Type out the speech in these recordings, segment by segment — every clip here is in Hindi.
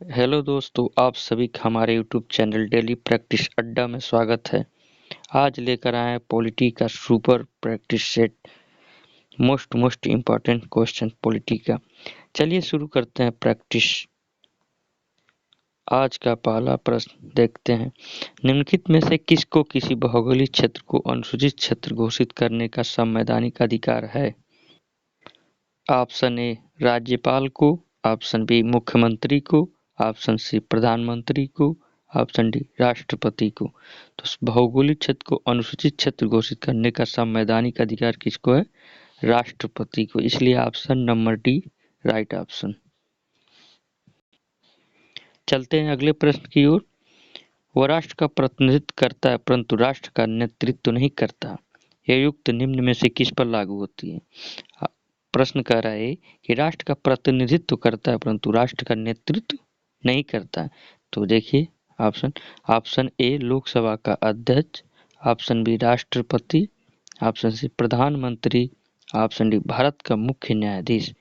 हेलो दोस्तों, आप सभी का हमारे यूट्यूब चैनल डेली प्रैक्टिस अड्डा में स्वागत है। आज लेकर आए हैं पॉलिटी का super practice set, most important question polity का। चलिए शुरू करते हैं प्रैक्टिस। आज का पहला प्रश्न देखते हैं। निम्नलिखित में से किसको किसी भौगोलिक क्षेत्र को अनुसूचित क्षेत्र घोषित करने का संवैधानिक अधिकार है? ऑप्शन ए राज्यपाल को, ऑप्शन बी मुख्यमंत्री को, ऑप्शन सी प्रधानमंत्री को, ऑप्शन डी राष्ट्रपति को। तो भौगोलिक क्षेत्र को अनुसूचित क्षेत्र घोषित करने का संवैधानिक अधिकार किसको है? राष्ट्रपति को। इसलिए option number D right option. चलते हैं अगले प्रश्न की ओर। वह राष्ट्र का प्रतिनिधित्व करता है परंतु राष्ट्र का नेतृत्व नहीं करता। यह युक्त निम्न में से किस पर लागू होती है? प्रश्न कह रहा है कि राष्ट्र का प्रतिनिधित्व करता है परंतु राष्ट्र का नेतृत्व नहीं करता। तो देखिए ऑप्शन ए लोकसभा का अध्यक्ष, ऑप्शन बी राष्ट्रपति, ऑप्शन सी प्रधानमंत्री, ऑप्शन डी भारत का मुख्य न्यायाधीश।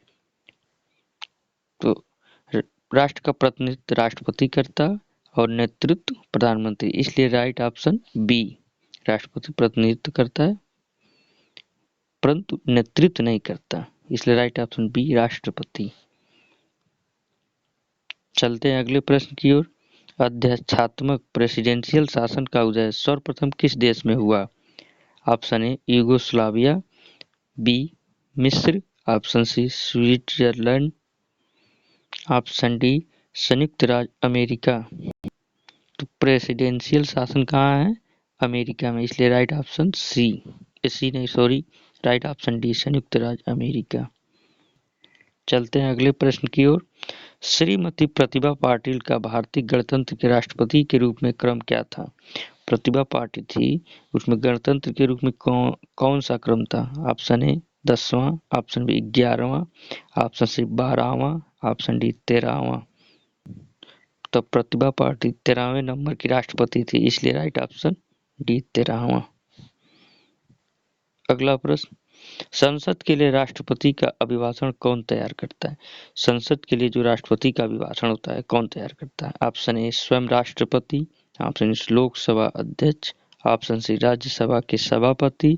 तो राष्ट्र का प्रतिनिधित्व राष्ट्रपति करता और नेतृत्व प्रधानमंत्री, इसलिए राइट ऑप्शन बी। राष्ट्रपति प्रतिनिधित्व करता है परंतु नेतृत्व नहीं करता, इसलिए राइट ऑप्शन बी राष्ट्रपति। चलते हैं अगले प्रश्न की ओर। अध्यक्षात्मक प्रेसिडेंशियल शासन का उदय सर्वप्रथम किस देश में हुआ? ऑप्शन ए यूगोस्लाविया, बी मिस्र, option C Switzerland, option D संयुक्त राज्य अमेरिका। तो प्रेसिडेंशियल शासन कहाँ है? अमेरिका में, इसलिए right option right option D संयुक्त राज्य अमेरिका। चलते हैं अगले प्रश्न की ओर। श्रीमती प्रतिभा पाटिल का भारतीय गणतंत्र के राष्ट्रपति के रूप में क्रम क्या था? प्रतिभा पाटिल थी, उसमें गणतंत्र के रूप में कौन सा क्रम था? ऑप्शन ए 10वां, ऑप्शन बी 11वां, ऑप्शन सी 12वां, ऑप्शन डी 13वां। तो प्रतिभा पाटिल 13वें नंबर की राष्ट्रपति थी, इसलिए राइट ऑप्शन डी 13वां। अगला प्रश्न। संसद के लिए राष्ट्रपति का अभिभाषण कौन तैयार करता है? संसद के लिए जो राष्ट्रपति का अभिभाषण होता है कौन तैयार करता है? ऑप्शन ए स्वयं राष्ट्रपति, ऑप्शन लोकसभा अध्यक्ष, ऑप्शन सी राज्यसभा के सभापति,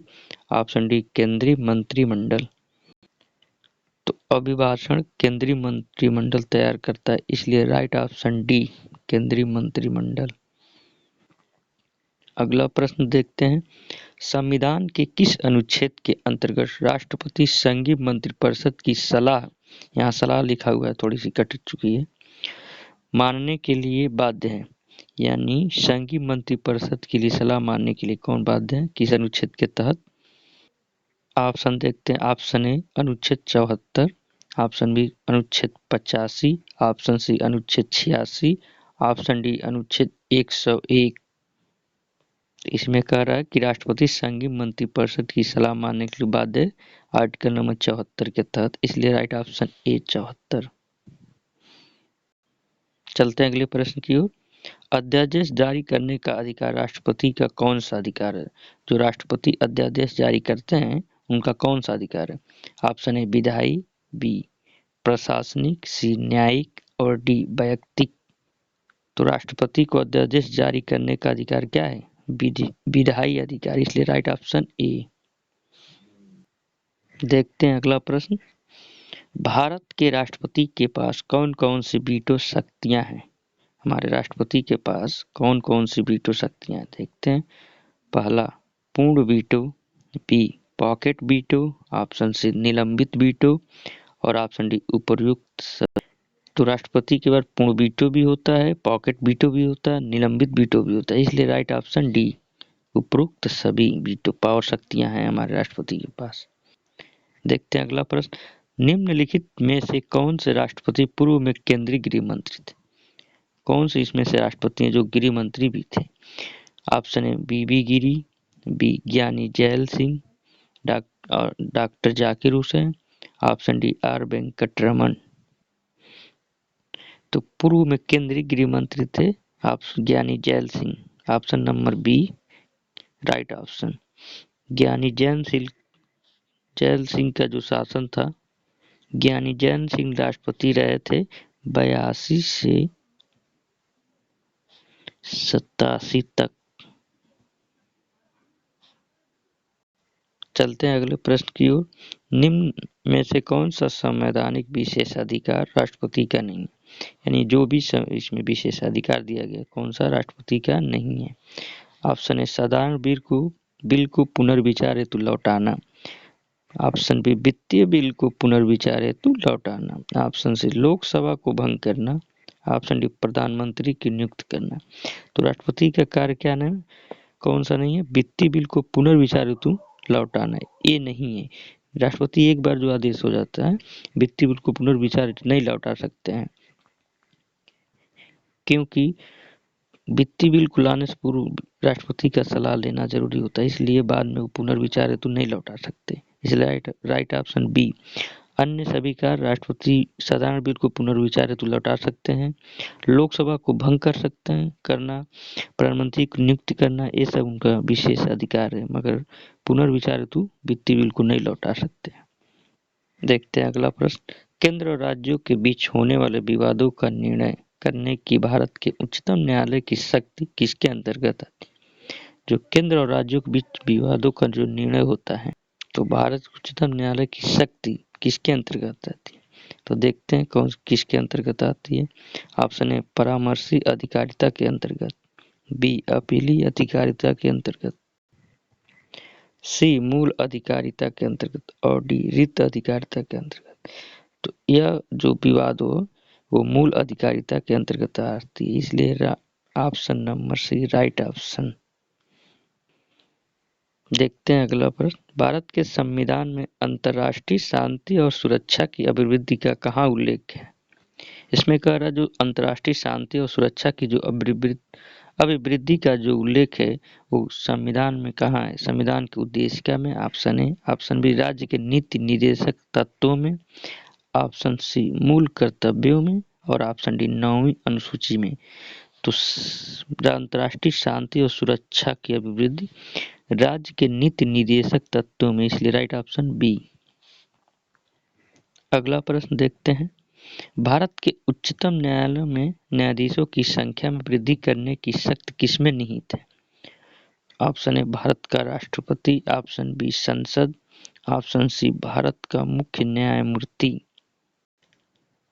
ऑप्शन डी केंद्रीय मंत्रिमंडल। तो अभिभाषण केंद्रीय मंत्रिमंडल तैयार करता है, इसलिए राइट ऑप्शन डी केंद्रीय मंत्रिमंडल। अगला प्रश्न देखते हैं। संविधान के किस अनुच्छेद के अंतर्गत राष्ट्रपति संघीय मंत्रिपरिषद की सलाह, यहाँ सलाह लिखा हुआ है, थोड़ी सी कट चुकी है, मानने के लिए बाध्य है? यानी संघीय मंत्रिपरिषद के लिए सलाह मानने के लिए कौन बाध्य है, किस अनुच्छेद के तहत? ऑप्शन देखते हैं। ऑप्शन ए अनुच्छेद 74, ऑप्शन बी अनुच्छेद 85, ऑप्शन सी अनुच्छेद 86, ऑप्शन डी अनुच्छेद 101। इसमें कह रहा है कि राष्ट्रपति संघीय मंत्रिपरिषद की सलाह मानने के लिए बाध्य है आर्टिकल नंबर 74 के तहत, इसलिए राइट ऑप्शन ए 74। चलते हैं अगले प्रश्न की ओर। अध्यादेश जारी करने का अधिकार राष्ट्रपति का कौन सा अधिकार है? जो राष्ट्रपति अध्यादेश जारी करते हैं उनका कौन सा अधिकार है? ऑप्शन ए विधायी, बी प्रशासनिक, सी न्यायिक और डी वैयक्तिक। तो राष्ट्रपति को अध्यादेश जारी करने का अधिकार क्या है? विधायी अधिकार, इसलिए राइट ऑप्शन ए। देखते हैं अगला प्रश्न। भारत के राष्ट्रपति के पास कौन कौन सी वीटो शक्तियां हैं? हमारे राष्ट्रपति के पास कौन कौन सी वीटो शक्तियां हैं, देखते हैं। पहला पूर्ण veto, B pocket veto, option C निलंबित वीटो और ऑप्शन डी उपर्युक्त। तो राष्ट्रपति के बाद पूर्ण वीटो भी होता है, पॉकेट वीटो भी होता है, निलंबित वीटो भी होता है, इसलिए राइट ऑप्शन डी उपरोक्त सभी वीटो पावर शक्तियां हैं हमारे राष्ट्रपति के पास। देखते हैं अगला प्रश्न। निम्नलिखित में से कौन से राष्ट्रपति पूर्व में केंद्रीय गृह मंत्री थे? कौन से इसमें से राष्ट्रपति हैं जो गृह मंत्री भी थे? Option A B B Giri, B Giani Zail Singh, doctor Zakir Hussain, option D R Venkataraman. तो पूर्व में केंद्रीय गृह मंत्री थे Giani Zail Singh, option number B right option. Giani Zail Singh का जो शासन था, ज्ञानी जैल सिंह राष्ट्रपति रहे थे 82 से 87 तक। चलते हैं अगले प्रश्न की ओर। निम्न में से कौन सा संवैधानिक विशेषाधिकार राष्ट्रपति का नहीं है? यानी जो भी इसमें विशेषाधिकार दिया गया कौन सा राष्ट्रपति का नहीं है? ऑप्शन ए साधारण बिल को पुनर्विचार हेतु लौटाना। ऑप्शन बी वित्तीय बिल को पुनर्विचार हेतु लौटाना। ऑप्शन सी लोकसभा को भंग करना। ऑप्शन डी प्रधानमंत्री की नियुक्त करना। तो राष्ट्रपति का कार्य क्या नहीं, कौन सा नहीं है? वित्तीय बिल को पुनर्विचार हेतु लौटाना, ये नहीं है। राष्ट्रपति एक बार जो आदेश हो जाता है, वित्तीय बिल को पुनर्विचार नहीं लौटा सकते हैं, क्योंकि वित्तीय बिल को लाने से पूर्व राष्ट्रपति का सलाह लेना जरूरी होता है, इसलिए बाद में वो पुनर्विचार हेतु नहीं लौटा सकते। इसलिए राइट ऑप्शन बी। अन्य सभी कार्य राष्ट्रपति साधारण बिल को पुनर्विचार हेतु लौटा सकते हैं, लोकसभा को भंग कर सकते हैं करना, प्रधानमंत्री की नियुक्ति करना, ये सब उनका विशेष अधिकार है, मगर पुनर्विचार हेतु वित्तीय बिल को नहीं लौटा सकते। देखते हैं अगला प्रश्न। केंद्र और राज्यों के बीच होने वाले विवादों का निर्णय करने की भारत के उच्चतम न्यायालय की शक्ति किसके अंतर्गत आती है? जो केंद्र और राज्यों के बीच विवादों का जो निर्णय होता है, तो भारत उच्चतम न्यायालय की शक्ति किसके अंतर्गत आती है? तो देखते हैं कौन किसके अंतर्गत आती है। ऑप्शन ए परामर्शी अधिकारिता के अंतर्गत, बी अपीली अधिकारिता के अंतर्गत, सी मूल अधिकारिता के अंतर्गत और डी रिक्त अधिकारिता के अंतर्गत। तो यह जो विवाद हो वो मूल अधिकारिता के अंतर्गत आती है, इसलिए option number C right option. देखते हैं अगला प्रश्न। भारत के संविधान में अंतर्राष्ट्रीय शांति और सुरक्षा की अभिवृद्धि का कहाँ उल्लेख है? इसमें कह रहा है जो अंतर्राष्ट्रीय शांति और सुरक्षा की जो अभिवृद्धि का जो उल्लेख है वो संविधान में कहाँ है? संविधान के उद्देशिका में, ऑप्शन ए, ऑप्शन बी राज्य के नीति निर्देशक तत्वों में, ऑप्शन सी मूल कर्तव्यों में और ऑप्शन डी 9वीं अनुसूची में। तो अंतर्राष्ट्रीय शांति और सुरक्षा की अभिवृद्धि राज्य के नीति निर्देशक तत्वों में, इसलिए राइट ऑप्शन बी। अगला प्रश्न देखते हैं। भारत के उच्चतम न्यायालय में न्यायाधीशों की संख्या में वृद्धि करने की शक्ति किसमें निहित है? ऑप्शन ए भारत का राष्ट्रपति, ऑप्शन बी संसद, ऑप्शन सी भारत का मुख्य न्यायमूर्ति,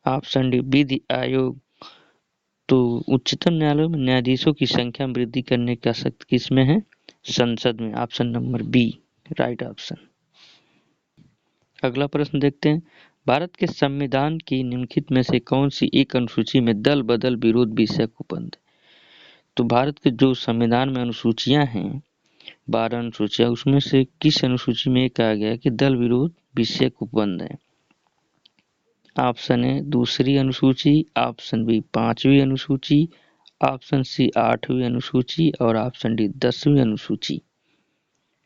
ऑप्शन डी विधि आयोग। तो उच्चतम न्यायालय में न्यायाधीशों की संख्या में वृद्धि करने का शक्ति किसमें है? संसद में, option number B right option. अगला प्रश्न देखते हैं। भारत के संविधान की निम्नलिखित में से कौन सी एक अनुसूची में दल बदल विरोध विषयक उपबंध? तो भारत के जो संविधान में अनुसूचियां हैं, 12 अनुसूचियां, उसमें से किस अनुसूची में कहा गया कि दल विरोध विषयक उपबंध है? ऑप्शन ए दूसरी अनुसूची, ऑप्शन बी 5वीं अनुसूची, ऑप्शन सी 8वीं अनुसूची और ऑप्शन डी 10वीं अनुसूची।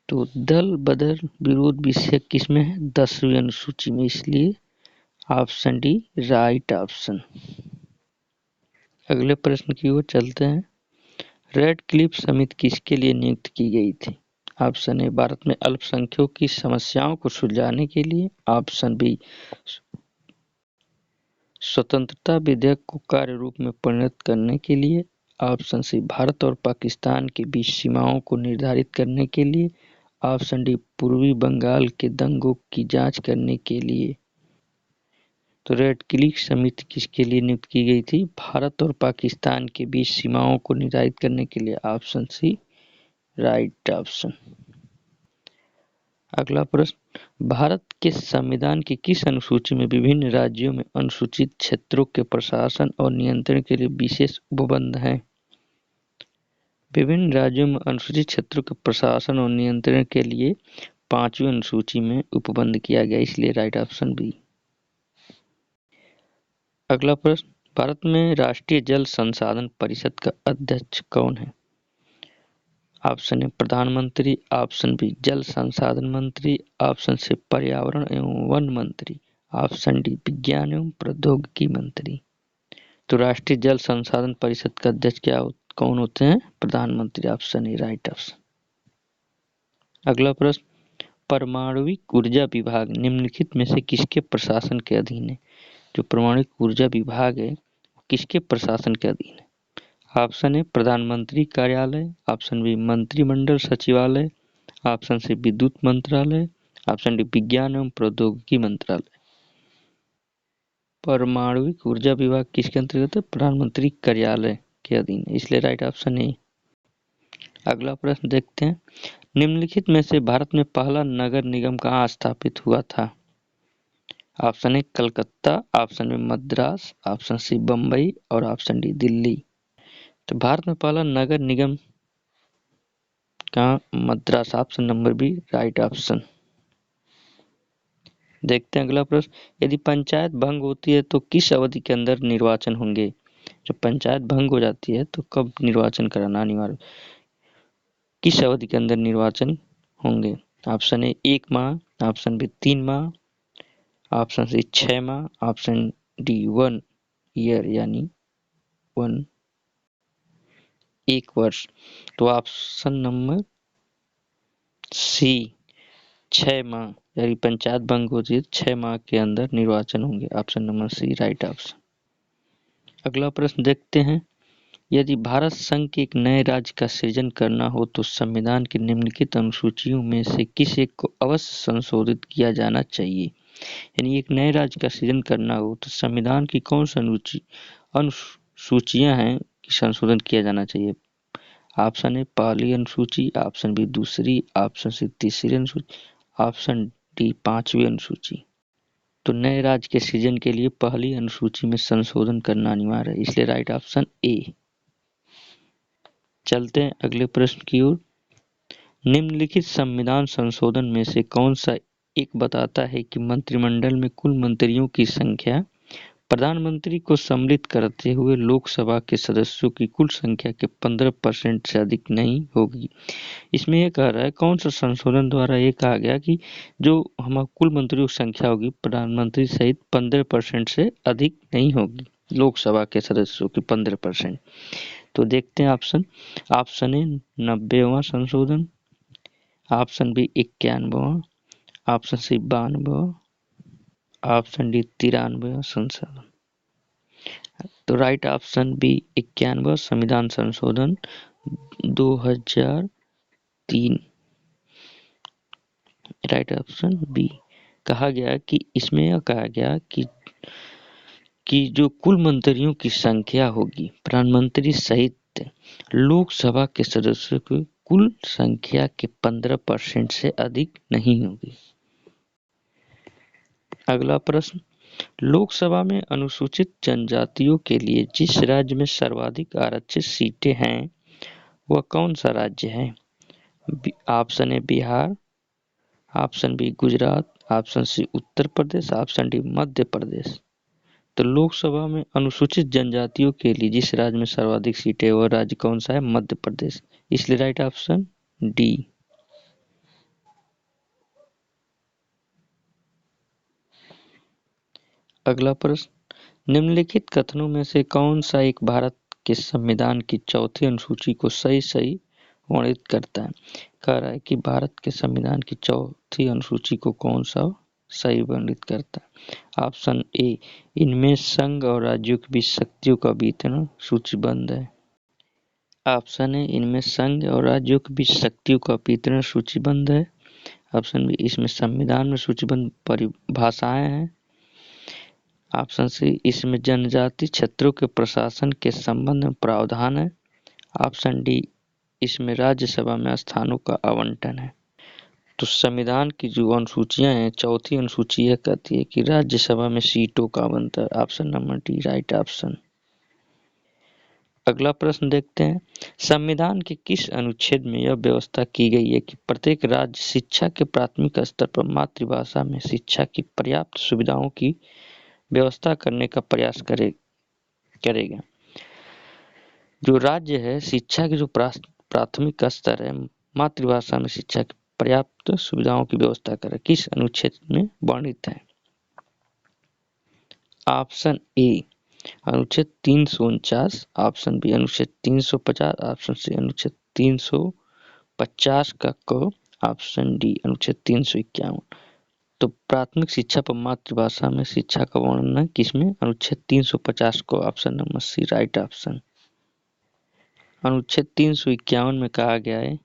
तो दल बदल विरोध विषय किसमें है? 10वीं अनुसूची में, इसलिए ऑप्शन डी राइट ऑप्शन। अगले प्रश्न की ओर चलते हैं। रेड क्लिफ समिति किसके लिए नियुक्त की गई थी? ऑप्शन ए भारत में अल्पसंख्यकों की समस्याओं को सुलझाने के लिए, ऑप्शन बी स्वतंत्रता विधेयक को कार्य रूप में परिणत करने के लिए, ऑप्शन सी भारत और पाकिस्तान के बीच सीमाओं को निर्धारित करने के लिए, ऑप्शन डी पूर्वी बंगाल के दंगों की जांच करने के लिए। तो रेड क्लिफ समिति किसके लिए नियुक्त की गई थी? भारत और पाकिस्तान के बीच सीमाओं को निर्धारित करने के लिए, ऑप्शन सी राइट ऑप्शन। अगला प्रश्न। भारत के संविधान की किस अनुसूची में विभिन्न राज्यों में अनुसूचित क्षेत्रों के प्रशासन और नियंत्रण के लिए विशेष उपबंध हैं? विभिन्न राज्यों में अनुसूचित क्षेत्रों के प्रशासन और नियंत्रण के लिए 5वीं अनुसूची में उपबंध किया गया, इसलिए राइट ऑप्शन बी। अगला प्रश्न। भारत में राष्ट्रीय जल संसाधन परिषद का अध्यक्ष कौन है? ऑप्शन ए प्रधानमंत्री, ऑप्शन बी जल संसाधन मंत्री, ऑप्शन सी पर्यावरण एवं वन मंत्री, ऑप्शन डी विज्ञान एवं प्रौद्योगिकी मंत्री। तो राष्ट्रीय जल संसाधन परिषद का अध्यक्ष कौन होते हैं? प्रधानमंत्री, ऑप्शन ए राइट ऑप्शन। अगला प्रश्न। परमाणुविक ऊर्जा विभाग निम्नलिखित में से किसके प्रशासन के अधीन है? जो परमाणु ऊर्जा विभाग है किसके प्रशासन के अधीन है? ऑप्शन ए प्रधानमंत्री कार्यालय, ऑप्शन बी मंत्रिमंडल सचिवालय, ऑप्शन सी विद्युत मंत्रालय, ऑप्शन डी विज्ञान एवं प्रौद्योगिकी मंत्रालय। परमाणुविक ऊर्जा विभाग किसके अंतर्गत है? प्रधानमंत्री कार्यालय के अधीन, इसलिए राइट ऑप्शन ए। अगला प्रश्न देखते हैं, निम्नलिखित में से भारत में पहला नगर निगम कहाँ स्थापित हुआ था? Option A Calcutta, option B Madras, option C Bombay और ऑप्शन डी दिल्ली। तो भारत में पहला नगर निगम कहाँ? Madras, option number B right option. देखते हैं अगला प्रश्न, यदि पंचायत भंग होती है तो किस अवधि के अंदर निर्वाचन होंगे? जब पंचायत भंग हो जाती है तो कब निर्वाचन कराना अनिवार्य, किस अवधि के अंदर निर्वाचन होंगे? ऑप्शन ए 1 माह, ऑप्शन बी 3 माह, ऑप्शन सी 6 माह, ऑप्शन डी 1 ईयर यानी 1 वर्ष। तो ऑप्शन नंबर सी 6 माह, यदि पंचायत भंग होती है 6 माह के अंदर निर्वाचन होंगे, option number C right option. अगला प्रश्न देखते हैं, यदि भारत संघ के एक नए राज्य का सृजन करना हो तो संविधान की निम्नलिखित अनुसूचियों में से किस एक को अवश्य संशोधित किया जाना चाहिए? यानी एक नए राज्य का सृजन करना हो तो संविधान की कौन सी अनुसूचियां हैं कि संशोधन किया जाना चाहिए? ऑप्शन ए पहली अनुसूची, ऑप्शन बी दूसरी, ऑप्शन सी तीसरी अनुसूची, ऑप्शन डी 5वीं अनुसूची। तो नए राज्य के सृजन के लिए पहली अनुसूची में संशोधन करना अनिवार्य है, इसलिए राइट ऑप्शन ए। चलते हैं अगले प्रश्न की ओर, निम्नलिखित संविधान संशोधन में से कौन सा एक बताता है कि मंत्रिमंडल में कुल मंत्रियों की संख्या प्रधानमंत्री को सम्मिलित करते हुए लोकसभा के सदस्यों की कुल संख्या के 15% से अधिक नहीं होगी? इसमें यह कह रहा है कौन सा संशोधन द्वारा ये कहा गया कि जो हमारा कुल मंत्रियों की संख्या होगी प्रधानमंत्री सहित 15% से अधिक नहीं होगी, लोकसभा के सदस्यों की 15%। तो देखते हैं ऑप्शन, ऑप्शन ए 90वां संशोधन, ऑप्शन बी 91वां, ऑप्शन सी 92वां, ऑप्शन डी 93वां संशोधन। तो राइट ऑप्शन बी 91वां संविधान संशोधन 2003, राइट ऑप्शन बी। कहा गया कि इसमें यह कहा गया कि जो कुल मंत्रियों की संख्या होगी प्रधानमंत्री सहित लोकसभा के सदस्यों की कुल संख्या के 15% से अधिक नहीं होगी। अगला प्रश्न, लोकसभा में अनुसूचित जनजातियों के लिए जिस राज्य में सर्वाधिक आरक्षित सीटें हैं वह कौन सा राज्य है? Option A Bihar, option B Gujarat, option C Uttar Pradesh, option D Madhya Pradesh. तो लोकसभा में अनुसूचित जनजातियों के लिए जिस राज्य में सर्वाधिक सीटें वह राज्य कौन सा है? मध्य प्रदेश, इसलिए राइट ऑप्शन डी। अगला प्रश्न, निम्नलिखित कथनों में से कौन सा एक भारत के संविधान की चौथी अनुसूची को सही वर्णित करता है? कह रहा है कि भारत के संविधान की चौथी अनुसूची को कौन सा सही वर्णित करता है? ऑप्शन ए, इनमें संघ और राज्यों के बीच शक्तियों का वितरण सूचीबद्ध है। ऑप्शन ए, इनमें संघ और राज्यों के बीच शक्तियों का वितरण सूचीबद्ध है। ऑप्शन बी, इसमें संविधान में सूचीबद्ध परिभाषाएं हैं। ऑप्शन सी, इसमें जनजाति क्षेत्रों के प्रशासन के संबंध में प्रावधान है। ऑप्शन डी, इसमें राज्यसभा में स्थानों का आवंटन है। तो संविधान की जो अनुसूचियां हैं, चौथी अनुसूची यह कहती है कि राज्यसभा में सीटों का आवंटन, option number D right option. अगला प्रश्न देखते हैं, संविधान के किस अनुच्छेद में यह व्यवस्था की गई है कि प्रत्येक राज्य शिक्षा के प्राथमिक स्तर पर मातृभाषा में शिक्षा की पर्याप्त सुविधाओं की व्यवस्था करने का प्रयास करेगा? जो राज्य है शिक्षा की जो प्राथमिक स्तर है मातृभाषा में शिक्षा की पर्याप्त सुविधाओं की व्यवस्था करे, किस अनुच्छेद में वर्णित है? ऑप्शन ए अनुच्छेद 349, ऑप्शन बी अनुच्छेद 350, ऑप्शन सी अनुच्छेद 350 का क, ऑप्शन डी अनुच्छेद 351। तो प्राथमिक शिक्षा पर मातृभाषा में शिक्षा का वर्णन है किसमें? अनुच्छेद 350 को, option number C right option. अनुच्छेद 351 में कहा गया है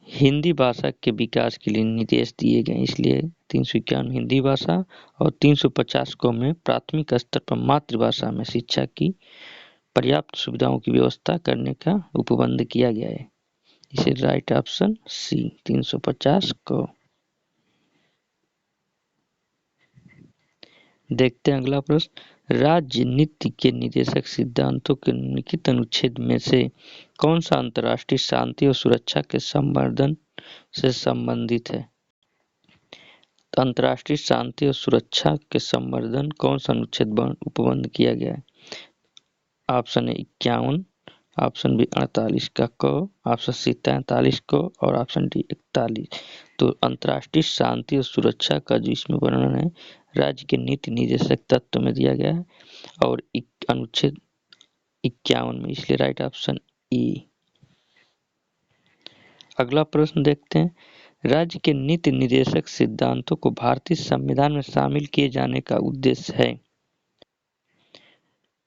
हिंदी भाषा के विकास के लिए निर्देश दिए गए, इसलिए 351 हिंदी भाषा और 350 को में प्राथमिक स्तर पर मातृभाषा में शिक्षा की पर्याप्त सुविधाओं की व्यवस्था करने का उपबंध किया गया है। इसे राइट ऑप्शन सी 350 को। देखते हैं अगला प्रश्न, राज्य नीति के निर्देशक सिद्धांतों के निम्नलिखित अनुच्छेद में से कौन सा अंतर्राष्ट्रीय शांति और सुरक्षा के संवर्धन से संबंधित है? अंतर्राष्ट्रीय शांति और सुरक्षा के संवर्धन कौन सा अनुच्छेद उपबंध किया गया है? ऑप्शन ए 51, ऑप्शन बी 48 का क, ऑप्शन सी 43 को और ऑप्शन डी 41। तो अंतर्राष्ट्रीय शांति और सुरक्षा का जो इसमें वर्णन है राज्य के नीति निर्देशक तत्व में दिया गया है और अनुच्छेद 51 में, इसलिए राइट ऑप्शन ई। अगला प्रश्न देखते हैं, राज्य के नीति निर्देशक सिद्धांतों को भारतीय संविधान में शामिल किए जाने का उद्देश्य है।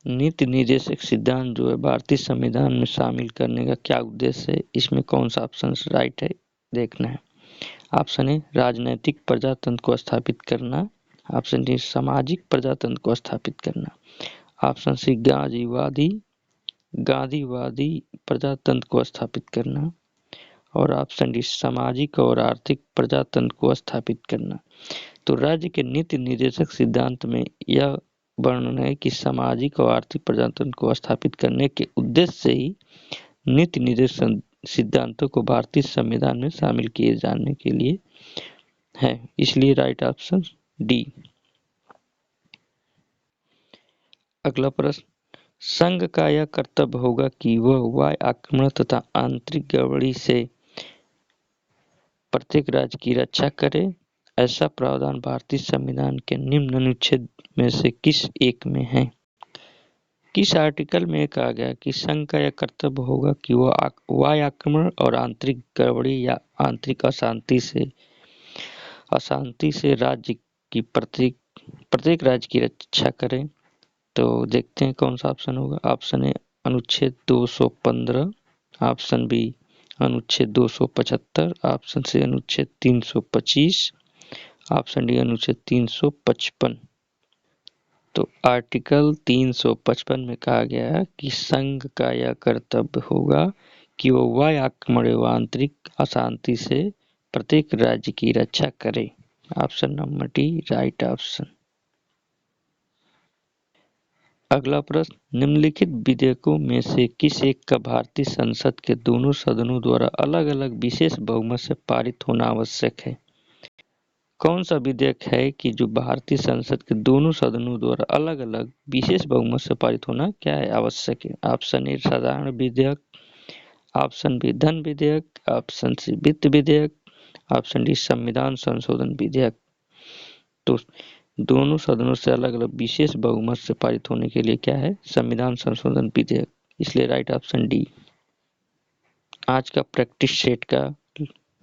नीति निर्देशक सिद्धांत जो है भारतीय संविधान में शामिल करने का क्या उद्देश्य है, इसमें कौन सा ऑप्शन राइट है देखना है। ऑप्शन ए राजनैतिक प्रजातंत्र को स्थापित करना, ऑप्शन डी सामाजिक प्रजातंत्र को स्थापित करना, ऑप्शन सी गांधीवादी प्रजातंत्र को स्थापित करना और ऑप्शन डी सामाजिक और आर्थिक प्रजातंत्र को स्थापित करना। तो राज्य के नीति निर्देशक सिद्धांत में यह वर्णन है कि सामाजिक और आर्थिक प्रजातंत्र को स्थापित करने के उद्देश्य से ही नीति निर्देशक सिद्धांतों को भारतीय संविधान में शामिल किए जाने के लिए है, इसलिए राइट ऑप्शन डी। अगला प्रश्न, संघ का यह कर्तव्य होगा कि वह वायु आक्रमण तथा आंतरिक गड़बड़ी से प्रत्येक राज्य की रक्षा करे। ऐसा प्रावधान भारतीय संविधान के निम्न अनुच्छेद में से किस एक में है? किस आर्टिकल में कहा गया कि संघ का यह कर्तव्य होगा कि वह वायु आक्रमण और आंतरिक गड़बड़ी या आंतरिक अशांति से राज्य की प्रत्येक राज्य की रक्षा करें? तो देखते हैं कौन सा ऑप्शन होगा। ऑप्शन ए अनुच्छेद 215, ऑप्शन बी अनुच्छेद 275, ऑप्शन सी अनुच्छेद 325, ऑप्शन डी अनुच्छेद 355। तो आर्टिकल 355 में कहा गया है कि संघ का यह कर्तव्य होगा कि वो वायु आक्रमण एवं आंतरिक अशांति से प्रत्येक राज्य की रक्षा करे। Option number D right option. अगला प्रश्न, निम्नलिखित विधेयकों में से किस एक का भारतीय संसद के दोनों सदनों द्वारा अलग अलग विशेष बहुमत से पारित होना आवश्यक है? कौन सा विधेयक है कि जो भारतीय संसद के दोनों सदनों द्वारा अलग अलग विशेष बहुमत से पारित होना क्या है आवश्यक है? ऑप्शन ए साधारण विधेयक, ऑप्शन बी धन विधेयक, ऑप्शन सी वित्त विधेयक, ऑप्शन डी संविधान संशोधन विधेयक। तो दोनों सदनों से अलग अलग विशेष बहुमत से पारित होने के लिए क्या है? संविधान संशोधन विधेयक, इसलिए राइट ऑप्शन डी। आज का प्रैक्टिस सेट का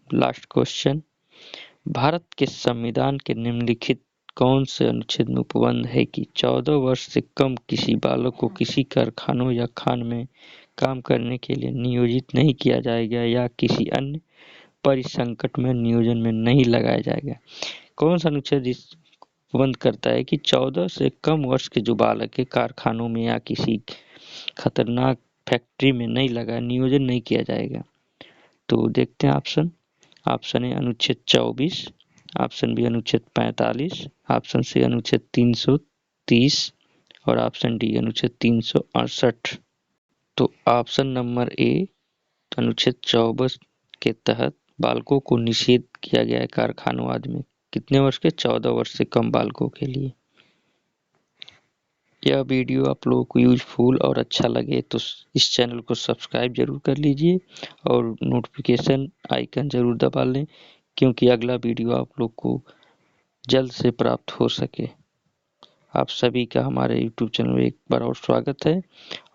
लास्ट क्वेश्चन, भारत के संविधान के निम्नलिखित कौन से अनुच्छेद में उपबंध है कि 14 वर्ष से कम किसी बालक को किसी कारखानों या खान में काम करने के लिए नियोजित नहीं किया जाएगा या किसी अन्य परिसंकट में नियोजन में नहीं लगाया जाएगा? कौन सा अनुच्छेद इस उपबंध करता है कि 14 से कम वर्ष के जो बालक है कारखानों में या किसी खतरनाक फैक्ट्री में नहीं लगा, नियोजन नहीं किया जाएगा? तो देखते हैं ऑप्शन। ऑप्शन ए अनुच्छेद 24, ऑप्शन बी अनुच्छेद 45, ऑप्शन सी अनुच्छेद 330 और ऑप्शन डी अनुच्छेद 368। तो ऑप्शन नंबर ए अनुच्छेद 24 के तहत बालकों को निषेध किया गया है कारखानों आदि में, कितने वर्ष के? 14 वर्ष से कम बालकों के लिए। यह वीडियो आप लोगों को यूजफुल और अच्छा लगे तो इस चैनल को सब्सक्राइब जरूर कर लीजिए और नोटिफिकेशन आइकन जरूर दबा लें क्योंकि अगला वीडियो आप लोग को जल्द से प्राप्त हो सके। आप सभी का हमारे YouTube चैनल में एक बार और स्वागत है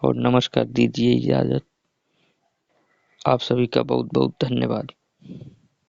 और नमस्कार, दीजिए इजाज़त। आप सभी का बहुत बहुत धन्यवाद।